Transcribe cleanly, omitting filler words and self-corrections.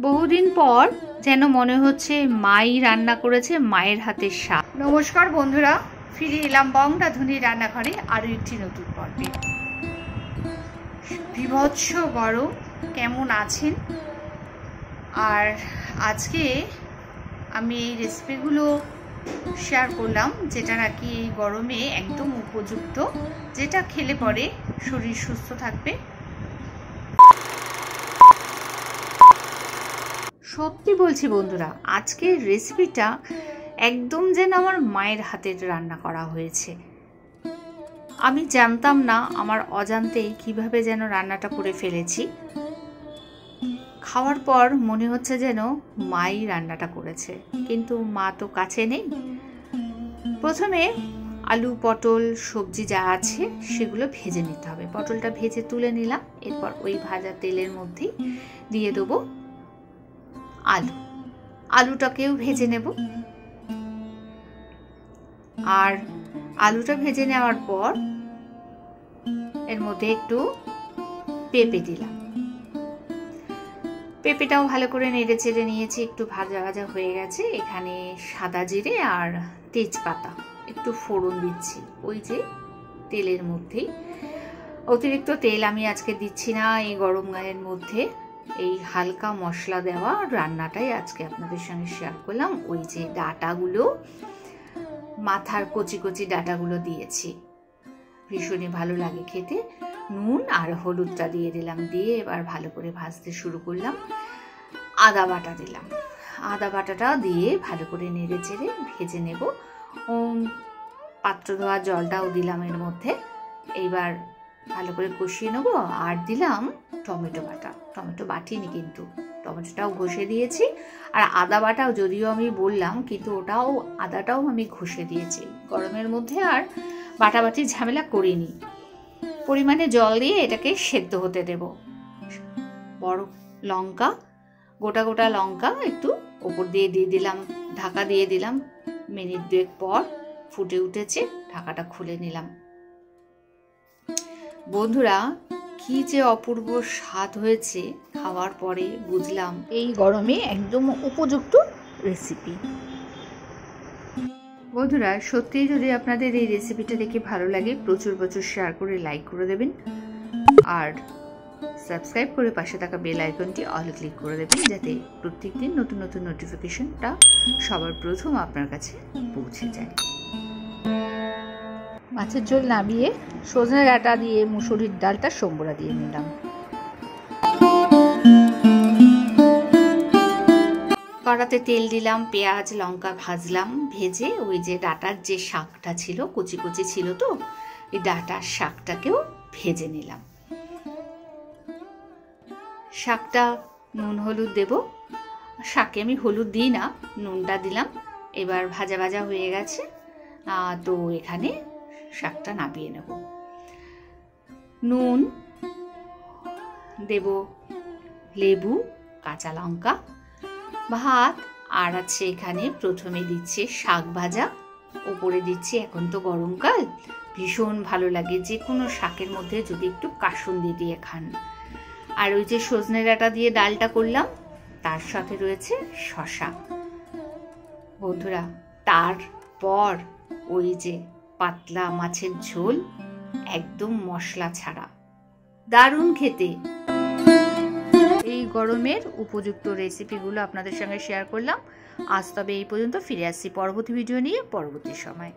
বহুদিন পর যেন মনে হচ্ছে মাই রান্না করেছে, মায়ের হাতের স্বাদ। নমস্কার বন্ধুরা, ফিরে এলাম বং রাঁধুনির রান্নাঘরে আরও একটি নতুন পর্বে। বিভৎস গরম, কেমন আছেন? আর আজকে আমি এই রেসিপিগুলো শেয়ার করলাম যেটা নাকি এই গরমে একদম উপযুক্ত, যেটা খেলে পরে শরীর সুস্থ থাকবে। সত্যি বলছি বন্ধুরা, আজকের রেসিপিটা একদম যেন আমার মায়ের হাতের রান্না করা হয়েছে। আমি জানতাম না, আমার অজান্তেই কিভাবে যেন রান্নাটা করে ফেলেছি। খাওয়ার পর মনে হচ্ছে যেন মাই রান্নাটা করেছে, কিন্তু মা তো কাছে নেই। প্রথমে আলু পটল সবজি যা আছে সেগুলো ভেজে নিতে হবে। পটলটা ভেজে তুলে নিলাম, এরপর ওই ভাজা তেলের মধ্যেই দিয়ে দেবো আলুটাকেও ভেজে নেব। আর আলুটা ভেজে নেওয়ার পর এর মধ্যে একটু পেঁপে দিলাম। পেঁপেটাও ভালো করে নেড়ে চেড়ে নিয়েছি, একটু ভাজা ভাজা হয়ে গেছে। এখানে সাদা জিরে আর তেজপাতা একটু ফোড়ন দিচ্ছি ওই যে তেলের মধ্যেই। অতিরিক্ত তেল আমি আজকে দিচ্ছি না এই গরম গায়ের মধ্যে। এই হালকা মশলা দেওয়া রান্নাটাই আজকে আপনাদের সঙ্গে শেয়ার করলাম। ওই যে ডাঁটাগুলো, মাথার কচি কচি ডাঁটাগুলো দিয়েছি, ভীষণই ভালো লাগে খেতে। নুন আর হলুদটা দিয়ে দিলাম, দিয়ে এবার ভালো করে ভাজতে শুরু করলাম। আদা বাটা দিলাম, আদা বাটাটা দিয়ে ভালো করে নেড়ে চেড়ে ভেজে নেব। পাত্র ধোয়া জলটাও দিলাম এর মধ্যে, এইবার ভালো করে কষিয়ে নেবো। আর দিলাম টমেটো বাটা, টমেটো বাটিনি কিন্তু টমেটোটাও ঘষে দিয়েছি। আর আদা বাটাও যদিও আমি বললাম, কিন্তু আদাটাও আমি ঘষে দিয়েছি গরমের মধ্যে। আর বাটাবাটির ঝামেলা করিনি। পরিমাণে জল দিয়ে এটাকে সেদ্ধ হতে দেব। বড় লঙ্কা, গোটা গোটা লঙ্কা একটু ওপর দিয়ে দিলাম, ঢাকা দিয়ে দিলাম। মিনিট দুয়েক পর ফুটে উঠেছে, ঢাকাটা খুলে নিলাম। বন্ধুরা, কি যে অপূর্ব স্বাদ হয়েছে, খাওয়ার পরে বুঝলাম এই গরমে একদম উপযুক্ত রেসিপি। বন্ধুরা, সত্যিই যদি আপনাদের এই রেসিপিটা দেখে ভালো লাগে, প্রচুর প্রচুর শেয়ার করে লাইক করে দেবেন। আর সাবস্ক্রাইব করে পাশে থাকা বেল আইকনটি অল ক্লিক করে দেবেন, যাতে প্রত্যেকদিন নতুন নতুন নোটিফিকেশনটা সবার প্রথম আপনার কাছে পৌঁছে যায়। মাছের ঝোল নামিয়ে সজনে ডাঁটা দিয়ে মুসুরির ডালটা সম্বরা দিয়ে নিলাম। কড়াতে তেল দিলাম, পেঁয়াজ লঙ্কা ভাজলাম। ভেজে ওই যে ডাঁটার যে শাকটা ছিল, কুচি কুচি ছিল, তো এই ডাঁটার শাকটাকেও ভেজে নিলাম। শাকটা নুন হলুদ দেব। শাকে আমি হলুদ দিই না, নুনটা দিলাম। এবার ভাজা ভাজা হয়ে গেছে, তো এখানে শাকটা নামিয়ে নেব। নুন দেব, লেবু, কাঁচা লঙ্কা, ভাত। আর আছে এখানে প্রথমে দিচ্ছে শাক ভাজা, ওপরে দিচ্ছি, এখন তো গরমকাল, ভীষণ ভালো লাগে যে কোনো শাকের মধ্যে যদি একটু কাসুন্দি দিয়ে খান। আর ওই যে সজনে ডাঁটা দিয়ে ডালটা করলাম, তার সাথে রয়েছে শসা। বন্ধুরা, তারপর ওই যে পাতলা মাছের ঝোল, একদম মশলা ছাড়া, দারুণ খেতে। এই গরমের উপযুক্ত রেসিপিগুলো আপনাদের সঙ্গে শেয়ার করলাম। আজ তবে এই পর্যন্ত, ফিরে আসছি পরবর্তী ভিডিও নিয়ে পরবর্তী সময়।